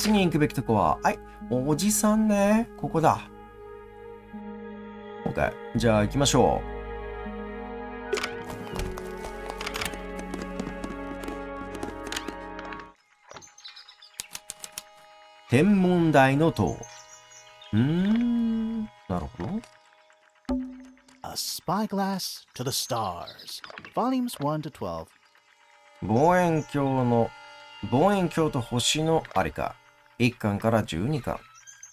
次に行くべきとこは、はい、おじさんね。ここだ。OK。じゃあ行きましょう。天文台の塔。なるほど。A Spyglass to the Stars, Volumes 1 to 12. 望遠鏡と星のありか。1巻から12巻。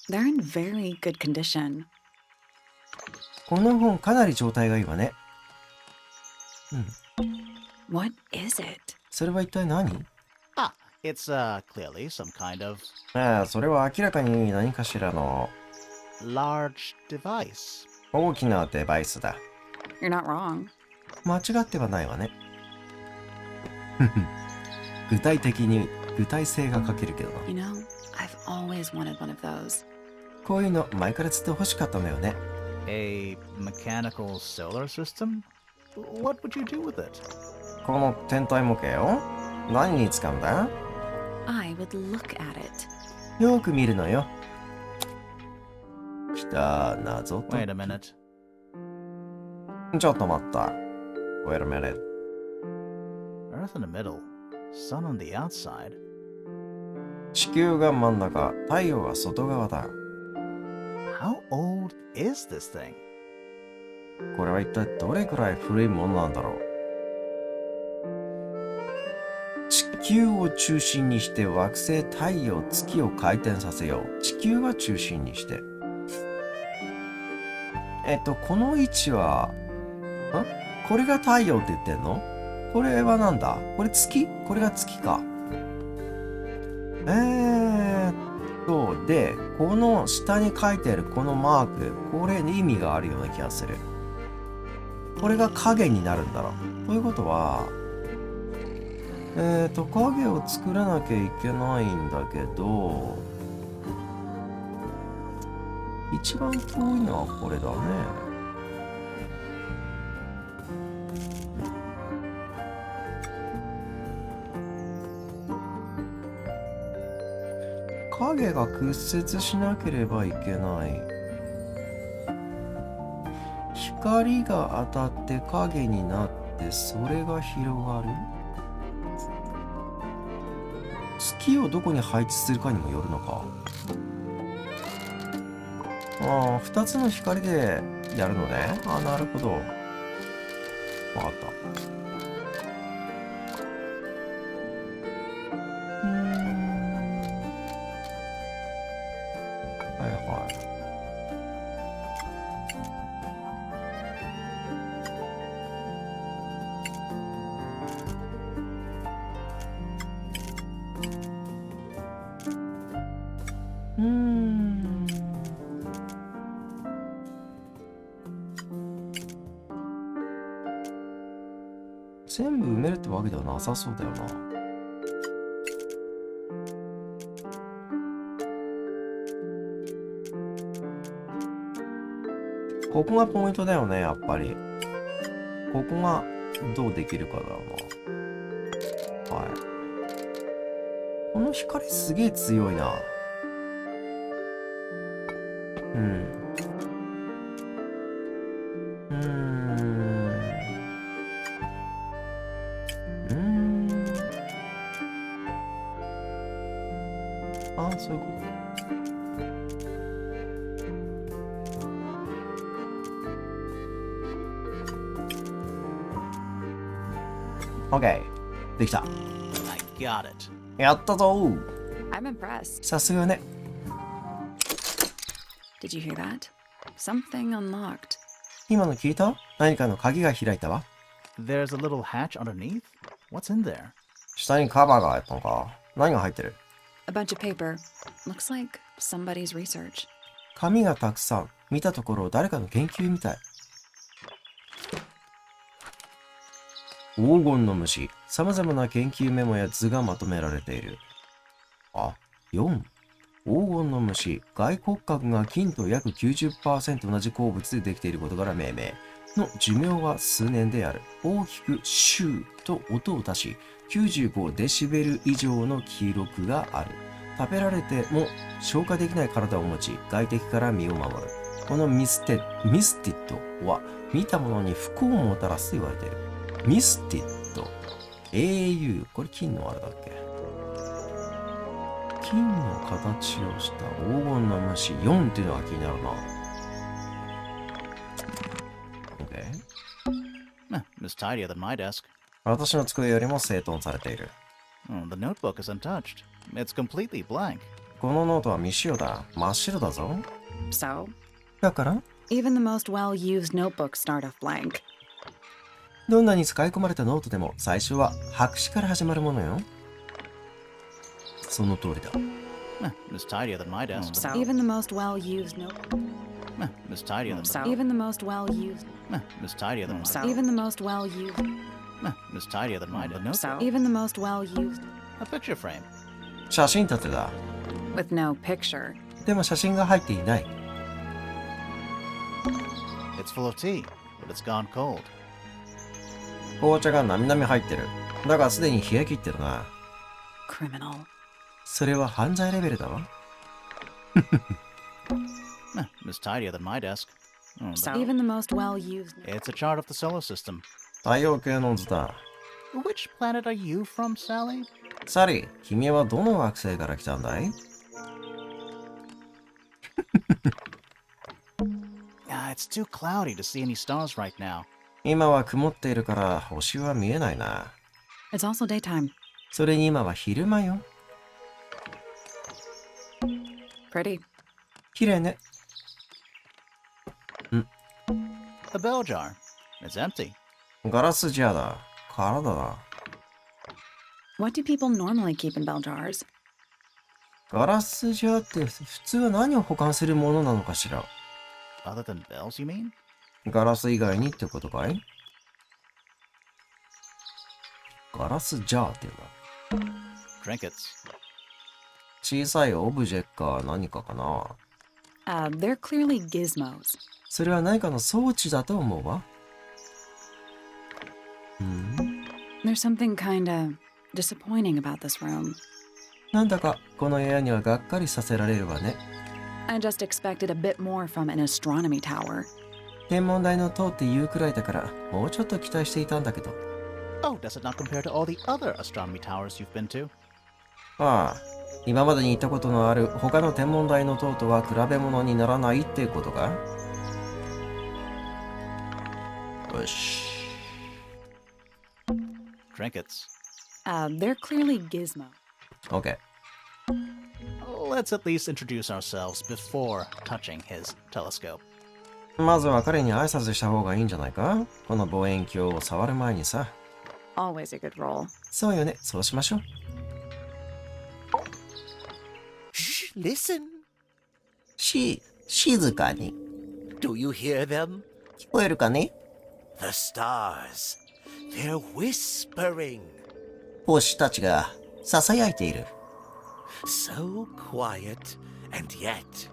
They're in very good condition. この本かなり状態がいいわね。What is it? それは一体何？ Ah, it's clearly some kind of それは明らかに何かしらの large device. 大きなデバイスだ。You're not wrong. 間違ってはないわね。具体性が欠けるけどな。You know, I've always wanted one of those. こういうの前からずっと欲しかったのよね。A mechanical solar system? What would you do with it? この天体模型を何に使うんだ？ I would look at it. よく見るのよ。来た、謎と。Wait a minute. ちょっと待った。Wait a minute. Earth in the middle, sun on the outside. 地球が真ん中、太陽が外側だ。How old is this thing? これは一体どれくらい古いものなんだろう。地球を中心にして惑星、太陽、月を回転させよう。地球が中心にして。この位置は、これが太陽って言ってんの？これはなんだ？これ月？これが月か。で、この下に書いてあるこのマーク、これに意味があるような気がする。これが影になるんだろう。ということは、影を作らなきゃいけないんだけど、一番遠いのはこれだね。影が屈折しなければいけない。光が当たって影になってそれが広がる。月をどこに配置するかにもよるのか。2つの光でやるのね。なるほど。わかった。全部埋めるってわけではなさそうだよな。ここがポイントだよね、やっぱり。ここがどうできるかだよな。はい。この光すげえ強いな。そういうこと。OK。できた。I got it. やったぞ。I'm impressed. さすがね。Did you hear that? Something unlocked. 今の聞いた？何かの鍵が開いたわ。There's a little hatch underneath. What's in there? 下にカバーが入ったのか。何が入ってる？ A bunch of paper. Looks like somebody's research. 紙がたくさん。見たところ誰かの研究みたい。黄金の虫。様々な研究メモや図がまとめられている。4。黄金の虫。外骨格が金と約 90% 同じ鉱物でできていることから命名。の寿命は数年である。大きくシューと音を出し、95デシベル以上の記録がある。食べられても消化できない体を持ち、外敵から身を守る。このミスティッドは見た者に不幸をもたらすと言われている。ミスティッド。AU。これ金のあれだっけ？金の形をした黄金の虫。4っていうのが気になるな。OK。It's tidier than my desk. 私の机よりも整頓されている。The notebook is untouched. It's completely blank. このノートは未使用だ。真っ白だぞ。So, だから、 even the most well-used notebooks start off blank. どんなに使い込まれたノートでも最初は白紙から始まるものよ。その通りだ。It's tidier than my desk. So, even the most well-used notebook. It's tidier than So, even the most well-used. It's tidier than my So, even the most well-used. It's tidier than my desk. So, even the most well-used. A picture frame. 写真立てだ。 With no picture. でも写真が入っていない。It's full of tea, but it's gone cold. 紅茶がなみなみ入ってる。だがすでに冷え切ってるな。Criminal. それは犯罪レベルだわ。It's tidier than my desk. So, even the most well-used. It's a chart of the solar system. 太陽系の図だ。Which planet are you from, Sally? サリー、君はどの惑星から来たんだい？ It's too cloudy to see any stars right now. 今は曇っているから星は見えないな。 It's also daytime. それに今は昼間よ。 Pretty. 綺麗ね。A bell jar. It's empty. ガラスジャーだ。空だな。 What do people normally keep in bell jars? ガラスジャーって普通は何を保管するものなのかしら？ Other than bells, you mean? ガラス以外にってことかい？ガラスジャーっていうのは Trinkets. 小さいオブジェか何かかな。 They're clearly gizmos. それは何かの装置だと思うわ。There's something kinda disappointing about this room. なんだかこの部屋にはがっかりさせられるわね。I just expected a bit more from an astronomy tower. 天文台の塔って言うくらいだからもうちょっと期待していたんだけど。 Oh, does it not compare to all the other astronomy towers you've been to? ああ、今までに行ったことのある他の天文台の塔とは比べ物にならないってことか？よし。Trinkets. They're clearly gizmo. OK。Let's at least introduce ourselves before touching his telescope. まずは彼に挨拶した方がいいんじゃないか？この望遠鏡を触る前にさ。Always a good role. そうよね、そうしましょう。Shh, listen. 静かに。 Do you hear them? 聞こえるかね？ The stars. They're whispering. 星たちが囁いている。So quiet, and yet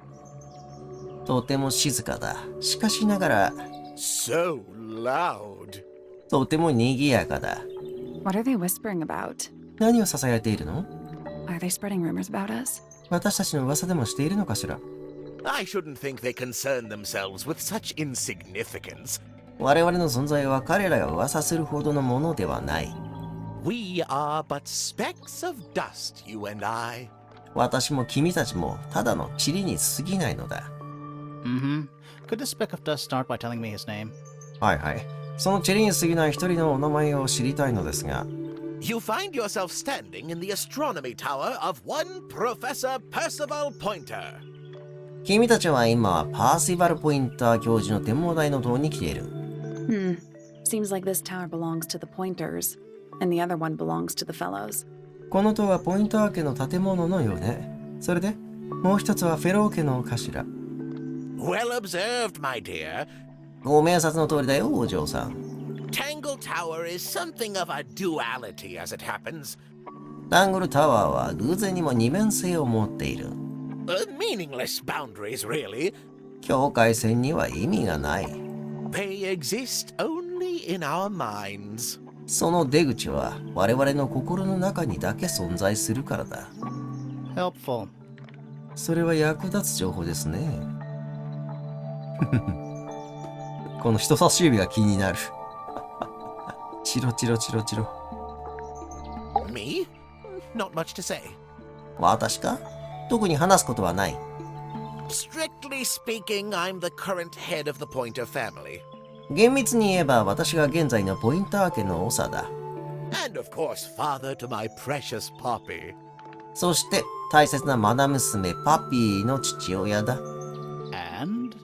とても静かだ。しかしながら、 so loud. とても賑やかだ。 What are they whispering about? 何を囁いているの？ Are they spreading rumors about us? 私たちの噂でもしているのかしら？ I shouldn't think they concern themselves with such insignificance. 我々の存在は彼らが噂するほどのものではない。 We are but specks of dust, you and I. 私も君たちもただの塵に過ぎないのだ。Mm-hmm. Could this speck of dust start by telling me his name? はいはい。その塵に過ぎない一人のお名前を知りたいのですが。 You find yourself standing in the astronomy tower of one Professor Percival Pointer. 君たちは今、パーシバル・ポインター教授の天文台の塔に来ている。Seems like this tower belongs to the Pointers, and the other one belongs to the Fellows. この塔はポインター家の建物のようね。それで、もう一つはフェロー家の頭。Well observed, my dear. ご明察の通りだよ、お嬢さん。Tangle Tower is something of a duality as it happens. タングルタワーは偶然にも二面性を持っている。Meaningless boundaries, really. 境界線には意味がない。They exist only in our minds. その出口は我々の心の中にだけ存在するからだ。Helpful. それは役立つ情報ですね。この人差し指が気になる。チロチロチロチロ。Me? Not much to say. 私か？特に話すことはない。Strictly speaking, I'm the current head of the Pointer family. 厳密に言えば私が現在のポインター家の長だ。And of course, father to my precious Poppy. そして大切な愛娘パピーの父親だ。And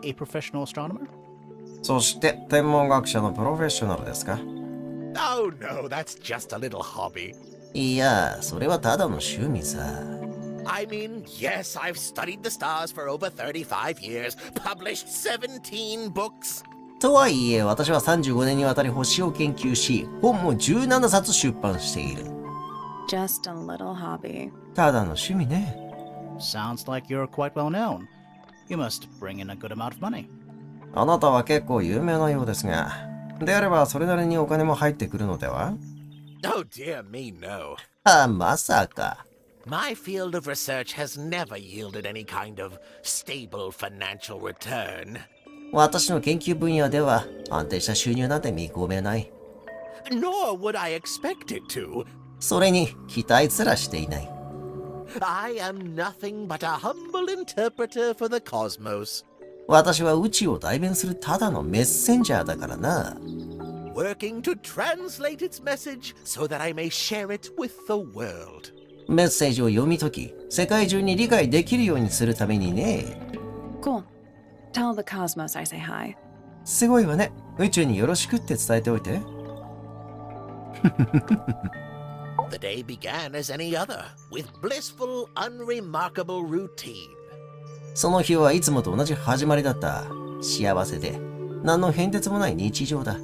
a professional astronomer? そして天文学者のプロフェッショナルですか？ Oh no, that's just a little hobby. いや、それはただの趣味さ。I mean, yes, I've studied the stars for over 35 years, published 17 books. とはいえ、私は35年にわたり星を研究し、本も17冊出版している。Just a little hobby. ただの趣味ね。Sounds like you're quite well known. You must bring in a good amount of money. あなたは結構有名なようですが、であればそれなりにお金も入ってくるのでは？ Oh dear me, no. まさか。My field of research has never yielded any kind of stable financial return. 私の研究分野では安定した収入なんて見込めない。Nor would I expect it to. それに期待すらしていない。I am nothing but a humble interpreter for the cosmos. 私は宇宙を代弁するただのメッセンジャーだからな。Working to translate its message so that I may share it with the world. メッセージを読み解き、世界中に理解できるようにするためにね。Cool. Tell the cosmos I say hi. すごいわね。宇宙によろしくって伝えておいて。The day began as any other, with blissful, unremarkable routine. その日はいつもと同じ始まりだった。幸せで、何の変哲もない日常だ。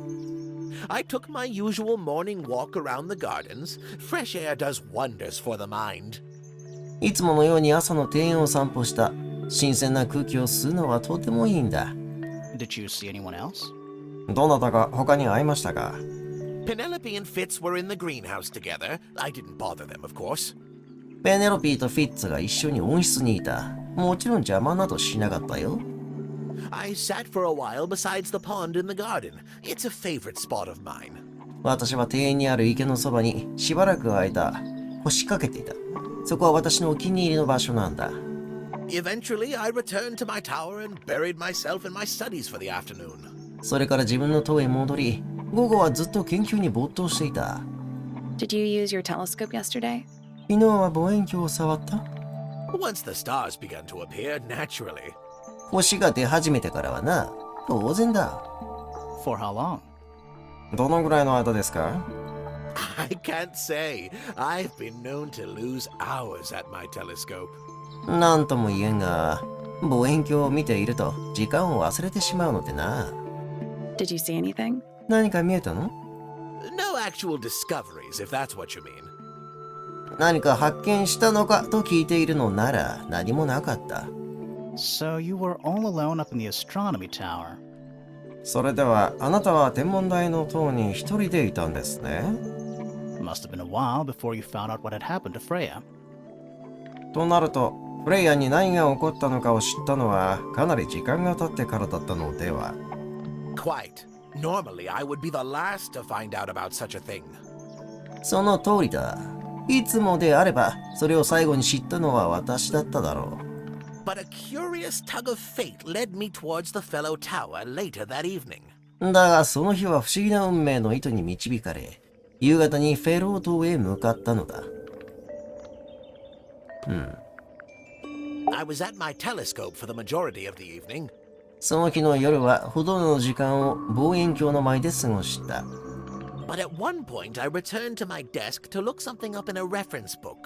I took my usual morning walk around the gardens. Fresh air does wonders for the mind. いつものように朝の庭園を散歩した。新鮮な空気を吸うのはとてもいいんだ。Did you see anyone else? どなたか他に会いましたか？ Penelope and Fitz were in the greenhouse together. I didn't bother them, of course. ペネロピーとフィッツが一緒に温室にいた。もちろん邪魔などしなかったよ。I sat for a while besides the pond in the garden. It's a favorite spot of mine. 私は庭園にある池のそばにしばらく間、腰掛けていた。そこは私のお気に入りの場所なんだ。Eventually, I returned to my tower and buried myself in my studies for the afternoon. それから自分の塔へ戻り、午後はずっと研究に没頭していた。Did you use your telescope yesterday? 昨日は望遠鏡を触った？ Once the stars began to appear, naturally. 星が出始めてからはな、当然だ。For how long? どのぐらいの間ですか？ I can't say. I've been known to lose hours at my telescope. なんとも言えんが、望遠鏡を見ていると時間を忘れてしまうのでな。Did you see anything? 何か見えたの？ No actual discoveries, if that's what you mean. 何か発見したのかと聞いているのなら何もなかった。So you were all alone up in the astronomy tower. それではあなたは天文台の塔に一人でいたんですね。Must have been a while before you found out what had happened to Freya. となると、フレイヤに何が起こったのかを知ったのはかなり時間が経ってからだったのでは。Quite. Normally, I would be the last to find out about such a thing. その通りだ。いつもであればそれを最後に知ったのは私だっただろう。But a curious tug of fate led me towards the fellow tower later that evening. だがその日は不思議な運命の糸に導かれ、夕方にフェロー島へ向かったのだ。I was at my telescope for the majority of the evening. その日の夜はほとんどの時間を望遠鏡の前で過ごした。But at one point, I returned to my desk to look something up in a reference book.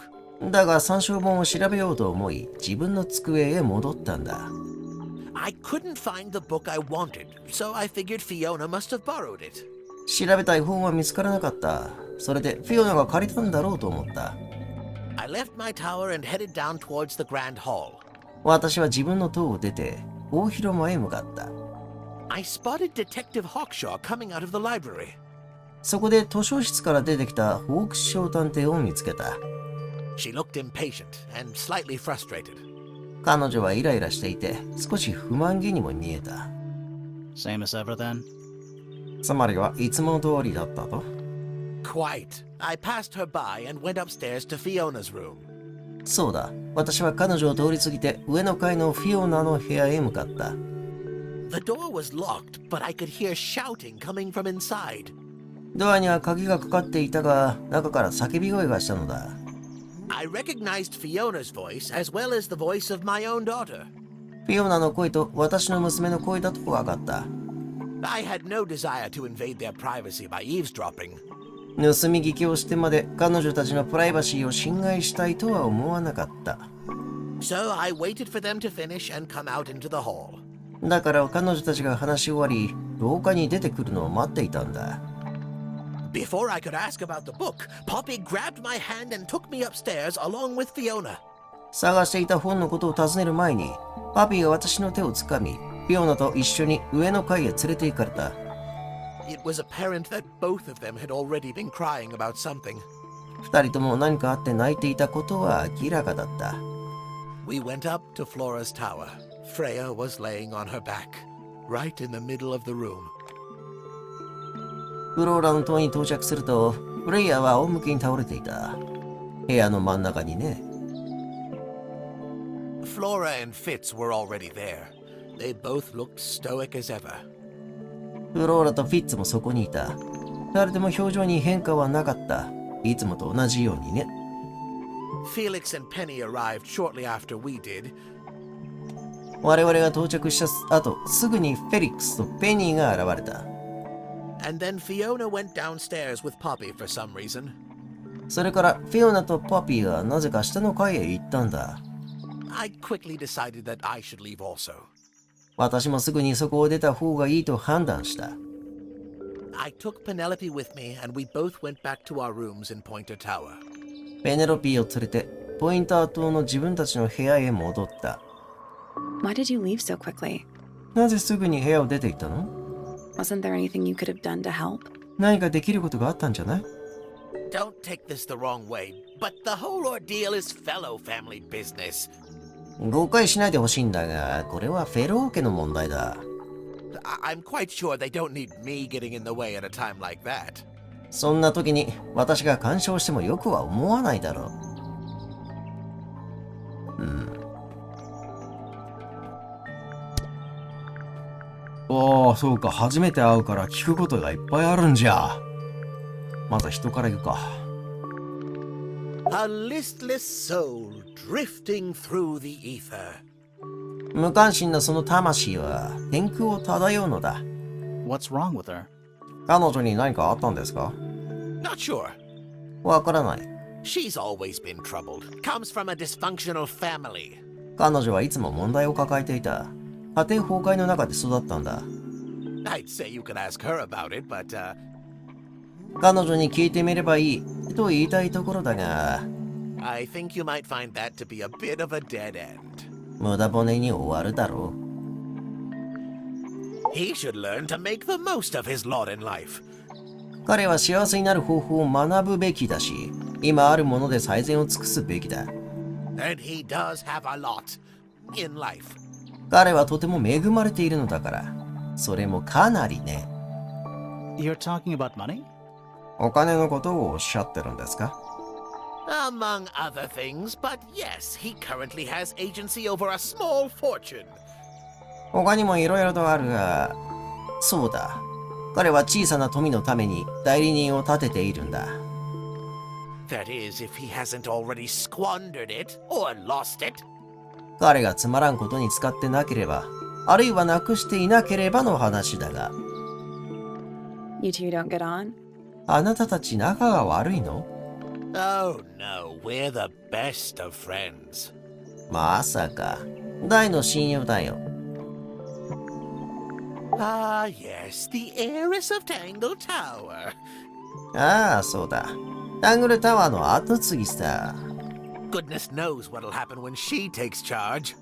だが参照本を調べようと思い、自分の机へ戻ったんだ。I couldn't find the book I wanted, so I figured Fiona must have borrowed it. 調べたい本は見つからなかった。それでフィオナが借りたんだろうと思った。I left my tower and headed down towards the grand hall. 私は自分の塔を出て、大広間へ向かった。I spotted Detective Hawkshaw coming out of the library. そこで図書室から出てきたホークスショー探偵を見つけた。She looked impatient and slightly frustrated. 彼女はイライラしていて、少し不満げにも見えた。Same as ever then? つまりはいつも通りだったと。Quite. I passed her by and went upstairs to Fiona's room. そうだ。私は彼女を通り過ぎて上の階のフィオナの部屋へ向かった。The door was locked, but I could hear shouting coming from inside. ドアには鍵がかかっていたが、中から叫び声がしたのだ。I recognized Fiona's voice as well as the voice of my own daughter. フィオナの声と私の娘の声だと分かった。I had no desire to invade their privacy by eavesdropping. 盗み聞きをしてまで彼女たちのプライバシーを侵害したいとは思わなかった。So I waited for them to finish and come out into the hall. だから彼女たちが話し終わり、廊下に出てくるのを待っていたんだ。Before I could ask about the book, Poppy grabbed my hand and took me upstairs along with Fiona. 探していた本のことを尋ねる前に、パピーが私の手をつかみ、フィオナと一緒に上の階へ連れて行かれた。It was apparent that both of them had already been crying about something. 二人とも何かあって泣いていたことは明らかだった。We went up to Flora's tower. Freya was laying on her back, right in the middle of the room. フローラの塔に到着すると、フレイヤーは仰向けに倒れていた。部屋の真ん中にね。Flora and Fitz were already there. They both looked stoic as ever. フローラとフィッツもそこにいた。二人とも表情に変化はなかった。いつもと同じようにね。Felix and Penny arrived shortly after we did. 我々が到着した後、すぐにフェリックスとペニーが現れた。And then Fiona went downstairs with Poppy for some reason. それからフィオナとパピーがなぜか下の階へ行ったんだ。I quickly decided that I should leave also. 私もすぐにそこを出た方がいいと判断した。I took Penelope with me and we both went back to our rooms in Pointer Tower. ペネロピーを連れてポインター島の自分たちの部屋へ戻った。Why did you leave so quickly? なぜすぐに部屋を出て行ったの？ Wasn't there anything you could have done to help? 何かできることがあったんじゃない？ Don't take this the wrong way, but the whole ordeal is fellow family business. 誤解しないでほしいんだが、これはフェロー家の問題だ。I'm quite sure they don't need me getting in the way at a time like that. そんな時に私が干渉してもよくは思わないだろう。おー、そうか。初めて会うから聞くことがいっぱいあるんじゃ。まず人から言うか。A listless soul drifting through the ether. 無関心なその魂は天空を漂うのだ。What's wrong with her? 彼女に何かあったんですか？ Not sure. わからない。She's always been troubled. Comes from a dysfunctional family. 彼女はいつも問題を抱えていた。家庭崩壊の中で育ったんだ。I'd say you could ask her about it, but, 彼女に聞いてみればいいと言いたいところだが、I think you might find that to be a bit of a dead end. 無駄骨に終わるだろう。He should learn to make the most of his lot in life. 彼は幸せになる方法を学ぶべきだし、今あるもので最善を尽くすべきだ。And he does have a lot in life. 彼はとても恵まれているのだから、それもかなりね。You're talking about money? お金のことをおっしゃってるんですか？ Among other things, but yes, he currently has agency over a small fortune. 他にもいろいろとあるが、そうだ。彼は小さな富のために代理人を立てているんだ。That is, if he hasn't already squandered it or lost it. 彼がつまらんことに使ってなければ、あるいはなくしていなければの話だが。You two don't get on? あなたたち仲が悪いの？ Oh no, we're the best of friends. まさか、大の親友だよ。Ah, yes, the heiress of Tangle Tower. ああ、そうだ。タングルタワーの後継ぎさ。Goodness knows what'll happen when she takes charge.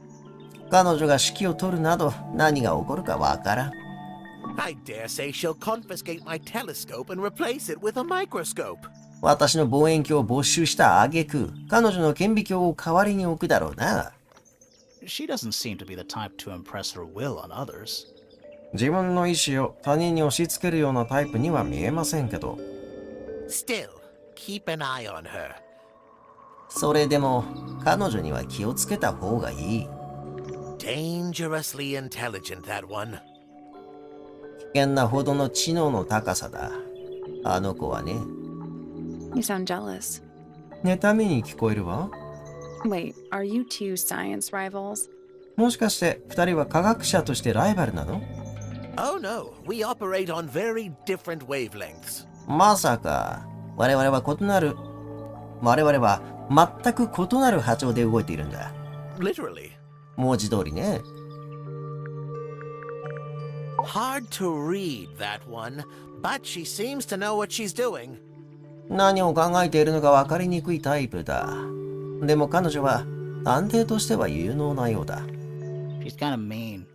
彼女が指揮を取るなど何が起こるかわからん。I dare say she'll confiscate my telescope and replace it with a microscope. 私の望遠鏡を没収した挙句、彼女の顕微鏡を代わりに置くだろうな。She doesn't seem to be the type to impress her will on others. 自分の意思を他人に押し付けるようなタイプには見えませんけど。Still, keep an eye on her. それでも、彼女には気をつけた方がいい。Dangerously intelligent, that one. 危険なほどの知能の高さだ。あの子はね。You sound jealous. 妬みに聞こえるわ。Wait, are you two science rivals? もしかして二人は科学者としてライバルなの？ Oh no, we operate on very different wavelengths. まさか、我々は全く異なる波長で動いているんだ。Literally. 文字通りね。Hard to read, that one, but she seems to know what she's doing. 何を考えているのか分かりにくいタイプだ。でも彼女は探偵としては有能なようだ。She's kind of mean.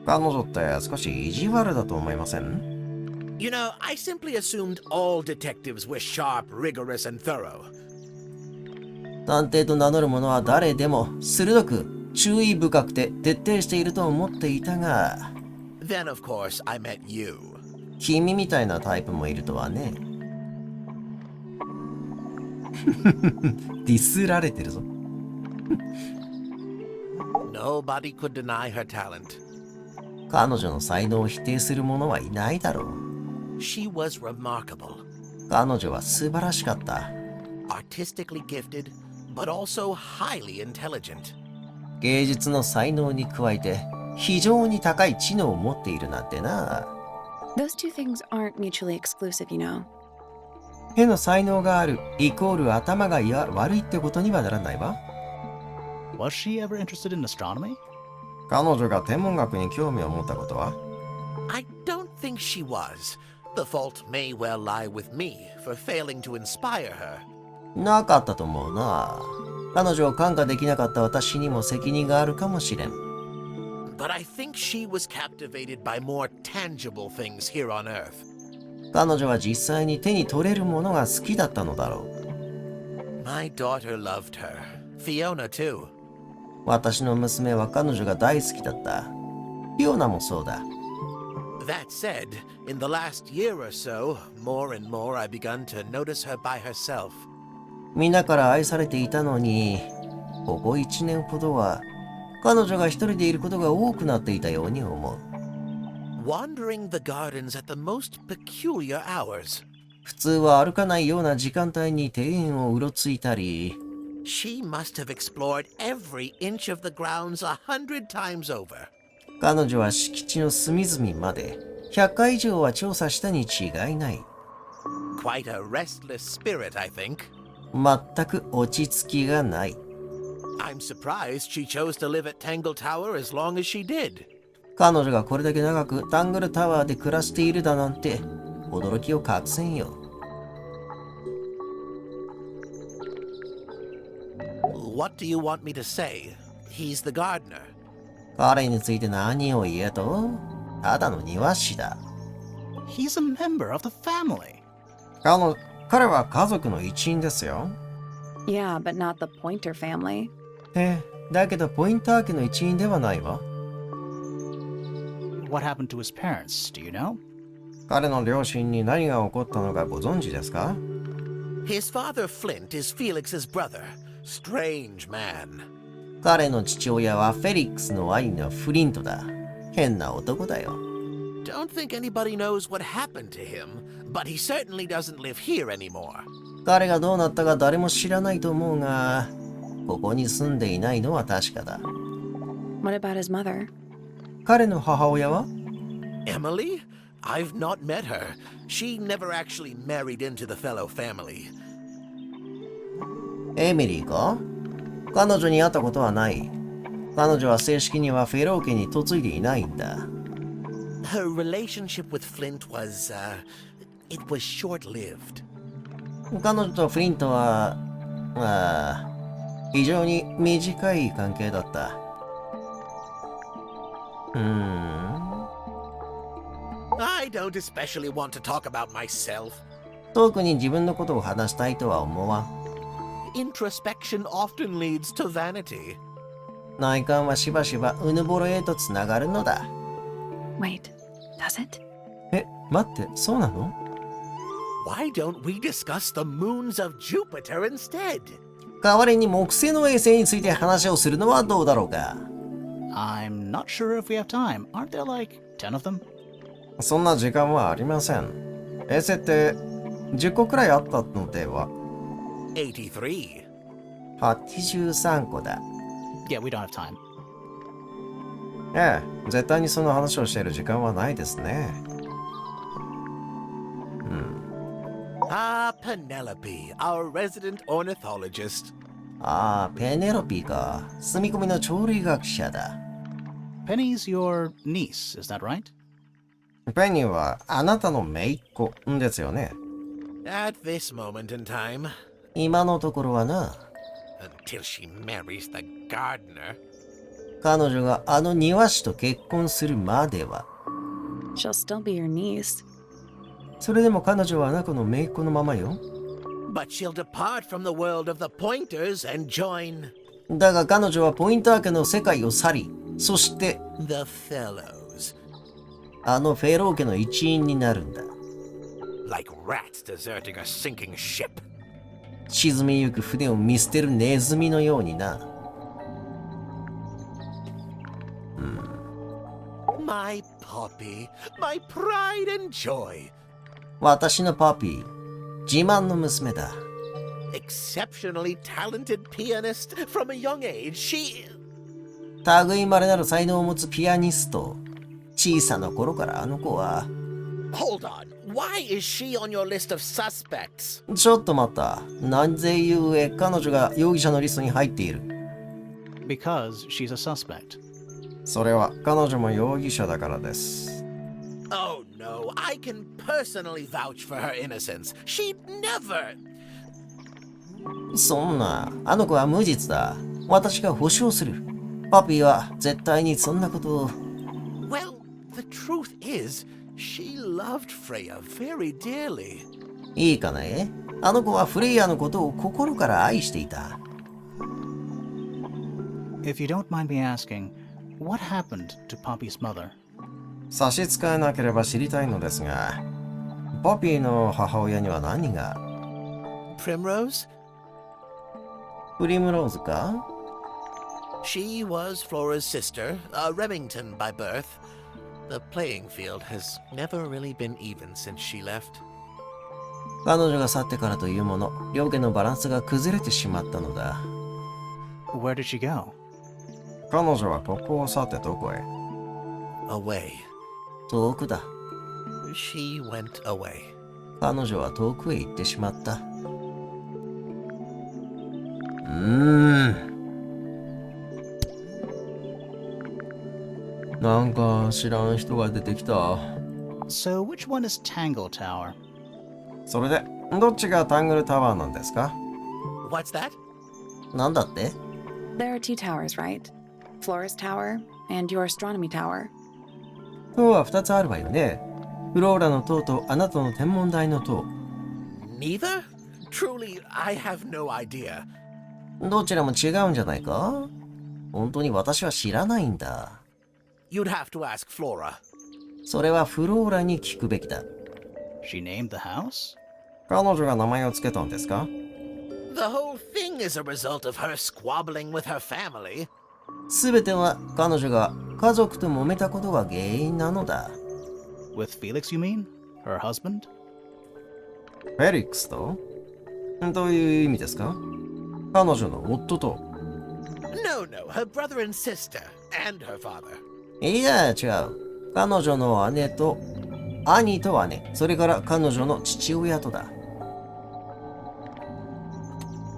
彼女って少し意地悪だと思いません？ You know, I simply assumed all detectives were sharp, rigorous, and thorough. 探偵と名乗る者は誰でも鋭く注意深くて徹底していると思っていたが、 Then, of course, I met you. 君みたいなタイプもいるとはね。ディスられてるぞ。Nobody could deny her talent. 彼女の才能を否定する者はいないだろう。She was remarkable. 彼女は素晴らしかった。Artistically gifted, but also highly intelligent. 芸術の才能に加えて非常に高い知能を持っているなんてな。 Those two things aren't mutually exclusive, you know. への才能があるイコール頭が悪いってことにはならないわ。Was she ever interested in astronomy? 彼女が天文学に興味を持ったことは？ I don't think she was. The fault may well lie with me for failing to inspire her. なかったと思うな。彼女を看過できなかった私にも責任があるかもしれん。But I think she was captivated by more tangible things here on Earth. 彼女は実際に手に取れるものが好きだったのだろう。My daughter loved her. Fiona, too. 私の娘は彼女が大好きだった。フィオナもそうだ。That said, in the last year or so, more and more I begun to notice her by herself. みんなから愛されていたのに、ここ1年ほどは彼女が一人でいることが多くなっていたように思う。Wandering the gardens at the most peculiar hours. 普通は歩かないような時間帯に庭園をうろついたり、She must have explored every inch of the grounds 100 times over. 彼女は敷地の隅々まで100回以上は調査したに違いない。Quite a restless spirit, I think. 全く落ち着きがない。I'm surprised she chose to live at Tangle Tower as long as she did. 彼女がこれだけ長くタングルタワーで暮らしているだなんて驚きを隠せんよ。What do you want me to say? He's the gardener. 彼について何を言えと？ただの庭師だ。 He's a member of the family. 彼は家族の一員ですよ。Yeah, but not the Pointer family. だけどポインター家の一員ではないわ。What happened to his parents, do you know? 彼の両親に何が起こったのかご存知ですか？ His father Flint is Felix's brother. Strange man. 彼の父親はフェリックスの兄のフリントだ。変な男だよ。Don't think anybody knows what happened to him, but he certainly doesn't live here anymore. 彼がどうなったか誰も知らないと思うが、ここに住んでいないのは確かだ。What about his mother? 彼の母親は？ Emily? I've not met her. She never actually married into the fellow family. エミリーか？彼女に会ったことはない。彼女は正式にはフェロー家に嫁いでいないんだ。Her relationship with Flint was, it was short-lived. 彼女とフリントは、非常に短い関係だった。I don't especially want to talk about myself. 特に自分のことを話したいとは思わん。Introspection often leads to vanity. 内観はしばしばうぬぼれへとつながるのだ。Wait, does it? 待って、そうなの？ Why don't we discuss the moons of Jupiter instead? 代わりに木星の衛星について話をするのはどうだろうか。I'm not sure if we have time. Aren't there like 10 of them? そんな時間はありません。衛星って10個くらいあったのでは？ 83. 83個だ。Yeah, we don't have time. ええ、絶対にその話をしている時間はないですね。Ah, Penelope, our resident ornithologist. ああ、ペネロピーか。住み込みの鳥類学者だ。Penny's your niece, is that right? ペニーはあなたの姪っ子ですよね。At this moment in time, 今のところはな。until she marries the gardener. 彼女があの庭師と結婚するまでは。She'll still be your niece. それでも彼女はあなたの姪っ子のままよ。But she'll depart from the world of the pointers and join だが彼女はポインター家の世界を去り、そして the fellows. あのフェロー家の一員になるんだ。Like rats deserting a sinking ship. 沈みゆく船を見捨てるネズミのようにな。My puppy, my pride and joy. 私のパピー、自慢の娘だ。Exceptionally talented pianist from a young age. She. 類いまれなる才能を持つピアニスト。小さな頃からあの子は。Hold on. Why is she on your list of suspects? ちょっと待った。なぜゆえ彼女が容疑者のリストに入っている？ Because she's a suspect. それは彼女も容疑者だからです。Oh no, I can personally vouch for her innocence. She'd never. そんな、あの子は無実だ。私が保証する。パピーは絶対にそんなことを。Well, the truth is, she loved Freya very dearly. いいかね？あの子はフレイヤのことを心から愛していた。If you don't mind me asking, what happened to Poppy's mother? 差し支えなければ知りたいのですが、パピーの母親には何が？ Primrose? プリムローズか？ She was Flora's sister, a Remington by birth. The playing field has never really been even since she left. 彼女が去ってからというもの、両家のバランスが崩れてしまったのだ。Where did she go? 彼女はここを去ってどこへ？ Away. 遠くだ。She went away. 彼女は遠くへ行ってしまった。なんか知らん人が出てきた。So which one is Tangle Tower? それで、どっちがタングルタワーなんですか？ What's that? なんだって？ There are two towers, right? Flora's tower and your astronomy tower. 塔は2つあるわよね。フローラの塔とあなたの天文台の塔。Neither? Truly, I have no idea. どちらも違うんじゃないか？本当に私は知らないんだ。You'd have to ask Flora. それはフローラに聞くべきだ。She named the house? 彼女が名前をつけたんですか？ The whole thing is a result of her squabbling with her family. すべては彼女が家族と揉めたことが原因なのだ。With Felix, you mean? Her husband? フェリックスと？どういう意味ですか？彼女の夫と。No, no, her brother and sister, and her father. いや、違う。彼女の姉と、兄と姉、それから彼女の父親とだ。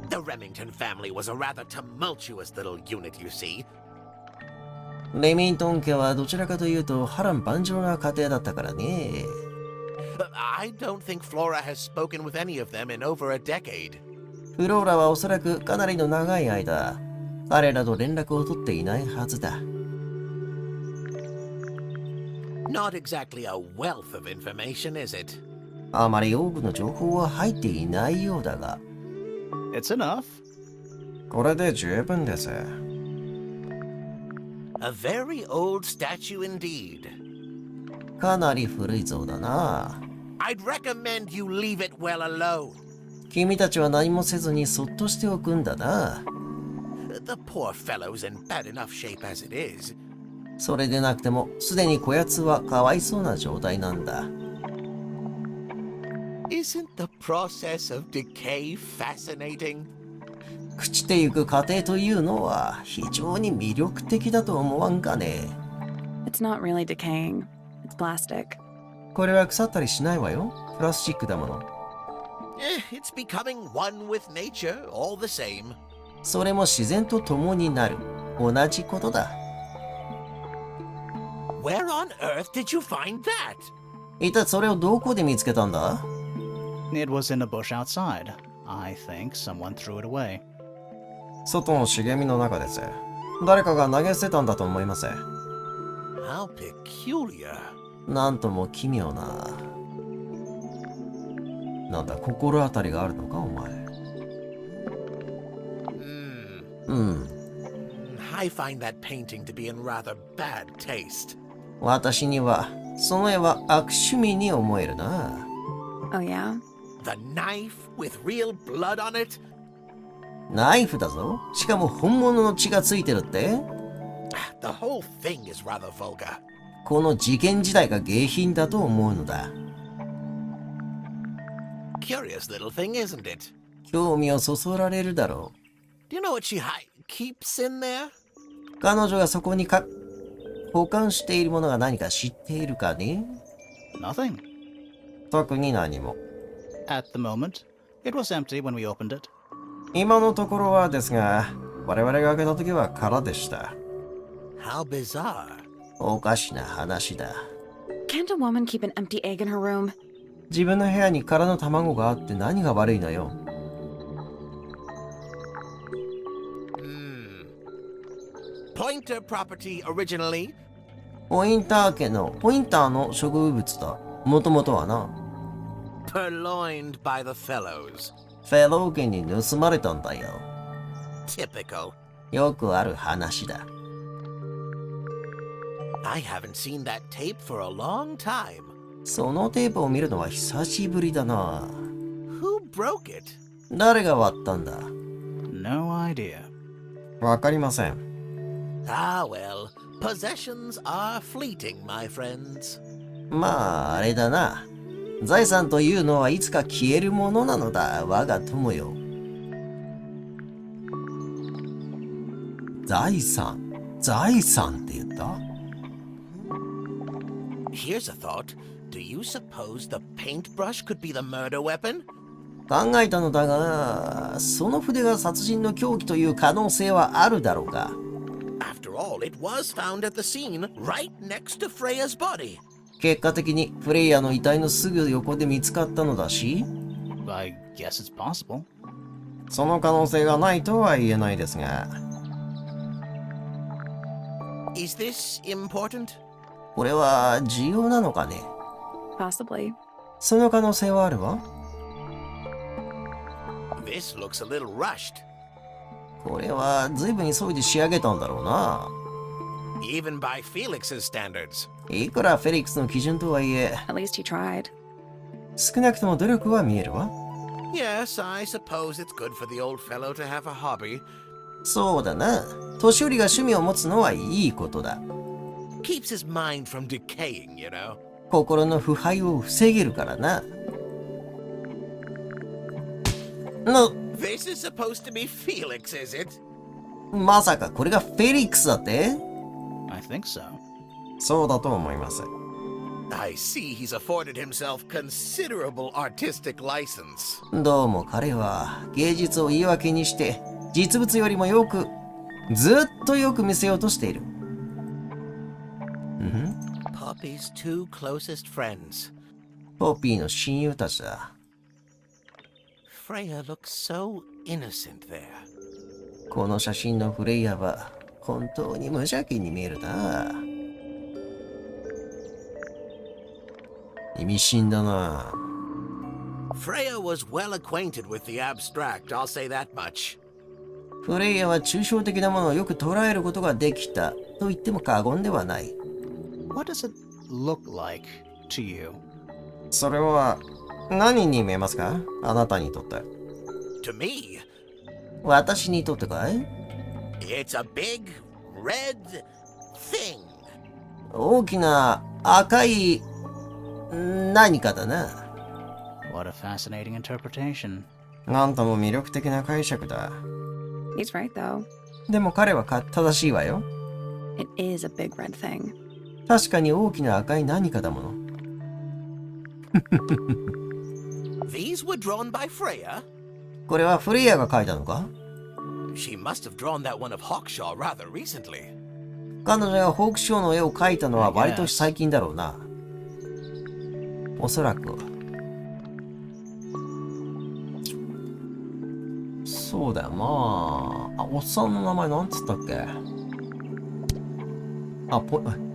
The Remington family was a rather tumultuous little unit, you see. レミントン家はどちらかというと波乱万丈な家庭だったからね。I don't think Flora has spoken with any of them in over a decade. フローラはおそらくかなりの長い間、彼らと連絡を取っていないはずだ。Not exactly a wealth of information, is it? あまり多くの情報は入っていないようだが。It's enough. これで十分です。A very old statue indeed. かなり古い像だな。I'd recommend you leave it well alone. 君たちは何もせずにそっとしておくんだな。The poor fellow's in bad enough shape as it is. それでなくても、すでにこやつはかわいそうな状態なんだ。Isn't the process of decay fascinating? 朽ちてゆく過程というのは非常に魅力的だと思わんかね。It's not really decaying, it's plastic. これは腐ったりしないわよ。プラスチックだもの。It's becoming one with nature all the same. それも自然と共になる。同じことだ。Where on earth did you find that? 一体それをどこで見つけたんだ？ It was in a bush outside. I think someone threw it away. 外の茂みの中です。誰かが投げ捨てたんだと思います。How peculiar. なんとも奇妙な。なんだ、心当たりがあるのか、お前。I find that painting to be in rather bad taste. 私には、その絵は悪趣味に思えるな。Oh, yeah? The knife with real blood on it? ナイフだぞ。しかも本物の血がついてるって？ The whole thing is rather vulgar. この事件自体が下品だと思うのだ。Curious little thing, isn't it? 興味をそそられるだろ Do you know what she keeps in there? う。彼女がそこに保管しているものが何か知っているかね？ Nothing. 特に何も。At the moment, it was empty when we opened it. 今のところはですが、我々が開けた時は空でした。How bizarre. おかしな話だ。Can't a woman keep an empty egg in her room? 自分の部屋に空の卵があって何が悪いのよ。Pointer property originally? ポインターの植物だ。もともとはな。Purloined by the fellows. フェロー家に盗まれたんだよ。Typical. よくある話だ。I haven't seen that tape for a long time. そのテープを見るのは久しぶりだな。Who broke it? 誰が割ったんだ？ No idea. わかりません。Ah, well, possessions are fleeting, my friends. まあ、あれだな。財産というのはいつか消えるものなのだ、我が友よ。財産って言った？ Here's a thought. Do you suppose the paintbrush could be the murder weapon? 考えたのだが、その筆が殺人の凶器という可能性はあるだろうか。After all, it was found at the scene right next to Freya's body. 結果的にフレイヤの遺体のすぐ横で見つかったのだし、I guess it's possible. その可能性がないとは言えないですが。Is this important? これは重要なのかね？ Possibly. その可能性はあるわ。This looks a little rushed. これは随分急いで仕上げたんだろうな。Even by Felix's standards. いくらフェリックスの基準とはいえ、 At least he tried. 少なくとも努力は見えるわ。Yes, I suppose it's good for the old fellow to have a hobby. そうだな。年寄りが趣味を持つのはいいことだ。Keeps his mind from decaying, you know. 心の腐敗を防げるからな。This is supposed to be Felix, is it? まさかこれがフェリックスだって？ I think so. そうだと思います。I see he's afforded himself considerable artistic license. どうも彼は芸術を言い訳にして実物よりもずっとよく見せようとしている。Poppy's two closest friends. ポピーの親友たちだ。Freya looks so innocent there. この写真のフレイヤは本当に無邪気に見えるな。意味深だな。Freya was well acquainted with the abstract, I'll say that much. フレイヤは抽象的なものをよく捉えることができたと言っても過言ではない。What does it look like to you? それは何に見えますか？あなたにとって。To me, 私にとってかい？ it's a big red thing. 大きな赤い何かだな。What a fascinating interpretation. なんとも魅力的な解釈だ。He's right, though. でも彼は正しいわよ。It is a big red thing. 確かに大きな赤い何かだもの。These were drawn by Freya. これはフレイヤが描いたのか？ She must have drawn that one of Hawkshaw rather recently. 彼女がホークショーの絵を描いたのは割と最近だろうな。おそらくは。そうだよな。おっさんの名前なんつったっけ？ま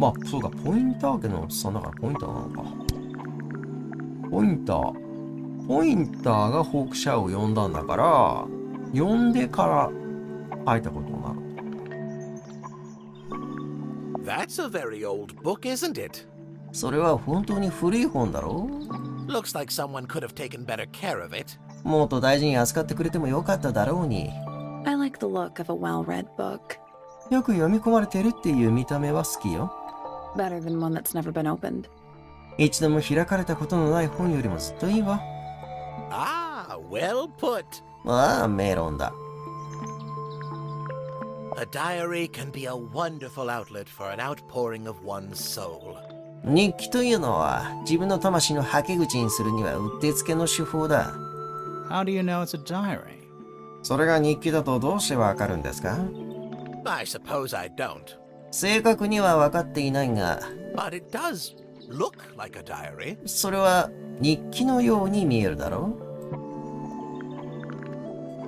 あ、そうか、ポインター家のおっさんだからポインターなのか。ポインターがホークシャーを呼んだんだから、呼んでから書いたことになる。That's a very old book, isn't it? それは本当に古い本だろ？ Looks like someone could have taken better care of it. もっと大事に扱ってくれてもよかっただろうに。I like the look of a well-read book. よく読み込まれてるっていう見た目は好きよ。Better than one that's never been opened. 一度も開かれたことのない本よりもずっといいわ。Ah, well put. ああ、メロンだ。A diary can be a wonderful outlet for an outpouring of one's soul. 日記というのは自分の魂の吐き口にするにはうってつけの手法だ。How do you know it's a diary? それが日記だとどうしてわかるんですか？ I suppose I don't. 正確には分かっていないが、But it does look like a diary. それは日記のように見えるだろ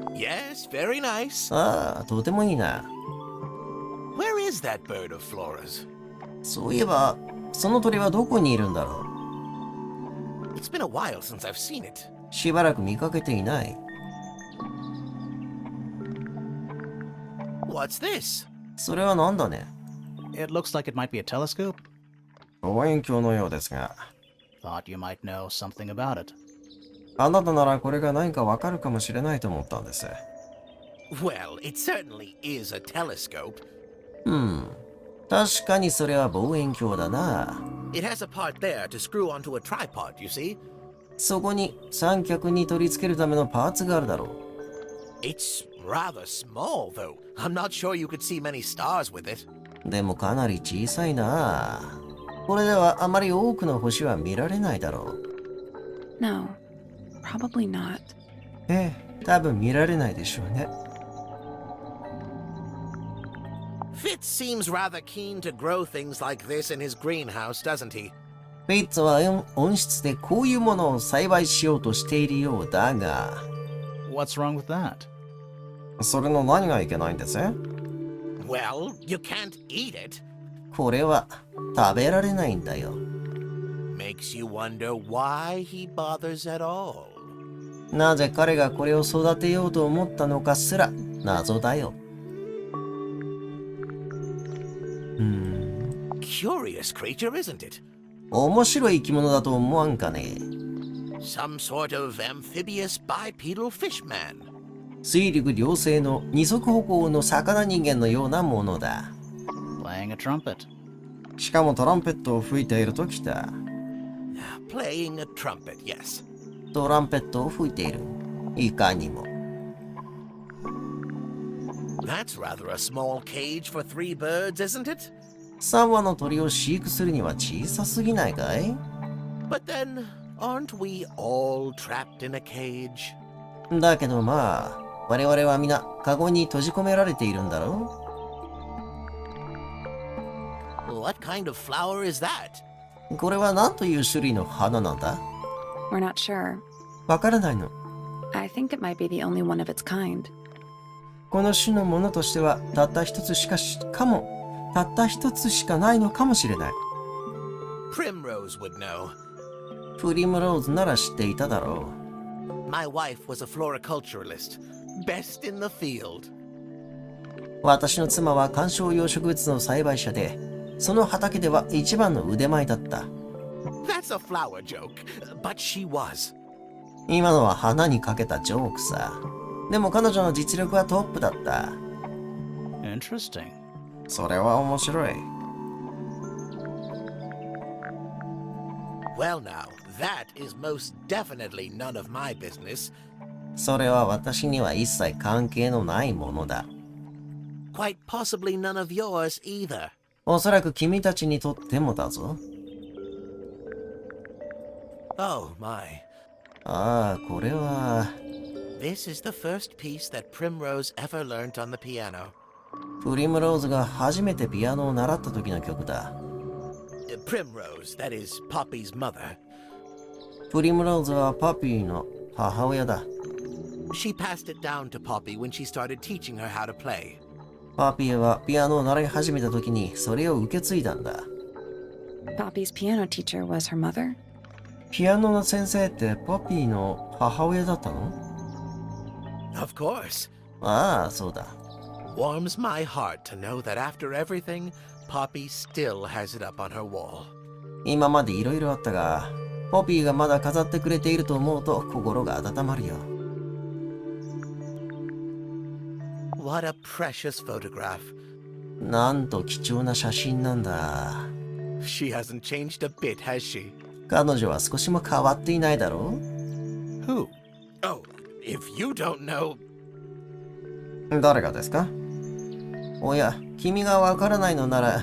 う？ Yes, very nice. ああ、とてもいいな。Where is that bird of Flora's? そういえば、その鳥はどこにいるんだろ It's been a while since I've seen it. う？しばらく見かけていない。What's this? それはなんだね？ It looks like it might be a telescope. 望遠鏡のようですが、Thought you might know something about it. あなたならこれが何かわかるかもしれないと思ったんです。Well, it certainly is a telescope. 確かにそれは望遠鏡だな。 It has a part there to screw onto a tripod, you see? そこに三脚に取り付けるためのパーツがあるだろう。 It's rather small, though. I'm not sure you could see many stars with it. でもかなり小さいな。これではあまり多くの星は見られないだろう。No, probably not. ええ、多分見られないでしょうね。Fitz seems rather keen to grow things like this in his greenhouse, doesn't he? フィッツは温室でこういうものを栽培しようとしているようだが、 What's wrong with that? それの何がいけないんです？ Well, you can't eat it. これは食べられないんだよ。 Makes you wonder why he bothers at all. なぜ彼がこれを育てようと思ったのかすら謎だよ。Curious creature, isn't it? 面白い生き物だと思わんかね。 Some sort of amphibious bipedal fishman. 水陸両生の二足歩行の魚人間のようなものだ。 Playing a trumpet. しかもトランペットを吹いているときた。 Playing a trumpet, yes. トランペットを吹いている。いかにも。 That's rather a small cage for 3 birds, isn't it? 3羽の鳥を飼育するには小さすぎないかい？ But then, aren't we all trapped in a cage? だけどまあ、我々は皆カゴに閉じ込められているんだろ What kind of flower is that? う？これは何という種類の花なんだ？ We're not sure. わからないの。 I think it might be the only one of its kind. この種のものとしてはたった一つしかないのかもしれない。 Primrose would know. プリムローズなら知っていただろ My wife was a floriculturalist, best in the field. 私の妻は観賞用植物の栽培者で、その畑では一番の腕前だった。That's a flower joke, but she was. 今のは花にかけたジョークさ。でも彼女の実力はトップだった。Interesting. それは面白い。Well now, that is most definitely none of my business. それは私には一切関係のないものだ。Quite possibly none of yours either. おそらく君たちにとってもだぞ。Oh my. ああ、これは。This is the first piece that Primrose ever learned on the piano. プリムローズが初めてピアノを習った時の曲だ。Primrose, that is Poppy's mother. プリムローズはパピーの母親だ。She passed it down to Poppy when she started teaching her how to play. パピーはピアノを習い始めた時にそれを受け継いだんだ。Poppy's piano teacher was her mother? ピアノの先生ってパピーの母親だったの？ Of course. ああ、そうだ。Warms my heart to know that after everything, Poppy still has it up on her wall. 今までいろいろあったが、ポピーがまだ飾ってくれていると思うと心が温まるよ。What a precious photograph. なんと貴重な写真なんだ。She hasn't changed a bit, has she? 彼女は少しも変わっていないだろう？ Who? Oh, if you don't know... 誰がですか？おや、君がわからないのなら、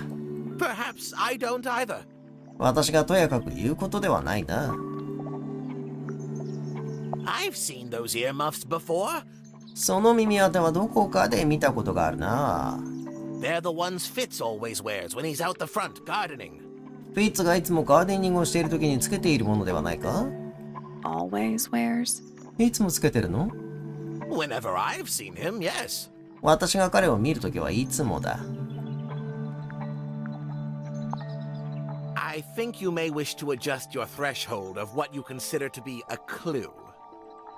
Perhaps I don't either. 私がとやかく言うことではないな。I've seen those earmuffs before. その耳当てはどこかで見たことがあるな。They're the ones Fitz always wears when he's out the front gardening. フィッツがいつもガーデニングをしている時につけているものではないか？ Always wears? いつもつけてるの？ Whenever I've seen him, yes. 私が彼を見るときはいつもだ。I think you may wish to adjust your threshold of what you consider to be a clue.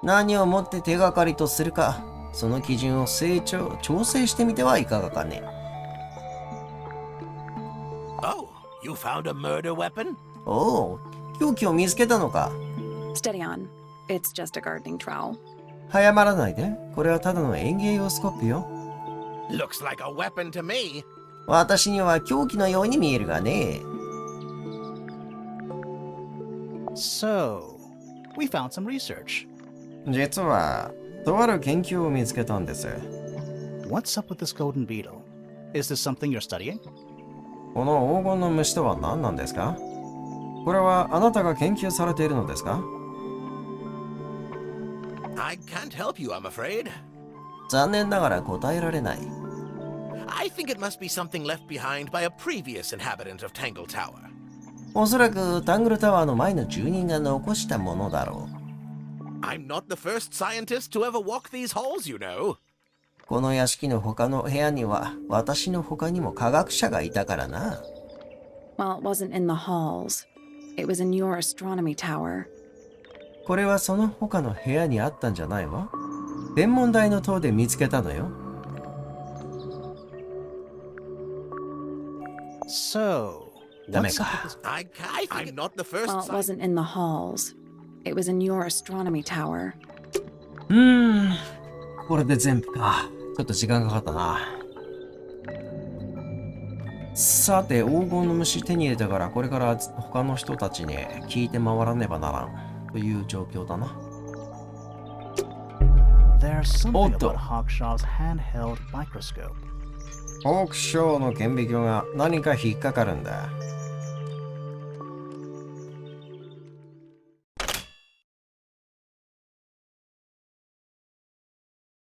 何をもって手がかりとするか、その基準を調整してみてはいかがかね。Oh, you found a murder weapon? おお、凶器を見つけたのか。Steady on. It's just a gardening trowel. 早まらないで。これはただの園芸用スコップよ。Looks like a weapon to me. 私には凶器のように見えるがね。So, we found some research. 実は、とある研究を見つけたんです。What's up with this golden beetle? Is this something you're studying? この黄金の虫とは何なんですか？これはあなたが研究されているのですか？ I can't help you, I'm afraid. 残念ながら答えられない。I think it must be something left behind by a previous inhabitant of Tangle Tower. おそらくタングルタワーの前の住人が残したものだろう。I'm not the first scientist to ever walk these halls, you know. この屋敷の他の部屋には私の他にも科学者がいたからな。Well, it wasn't in the halls. It was in your astronomy tower. これはその他の部屋にあったんじゃないわ。天文台の塔で見つけたのよ。So, ダメ what's up か。 with this? I'm not the first Well, it scientist. wasn't in the halls. It was in your astronomy tower. これで全部か。ちょっと時間かかったな。さて、黄金の虫手に入れたから、これから他の人たちに聞いて回らねばならんという状況だな。There's something Otto. about Hawkshaw's handheld microscope. ホークショーの顕微鏡が何か引っかかるんだ。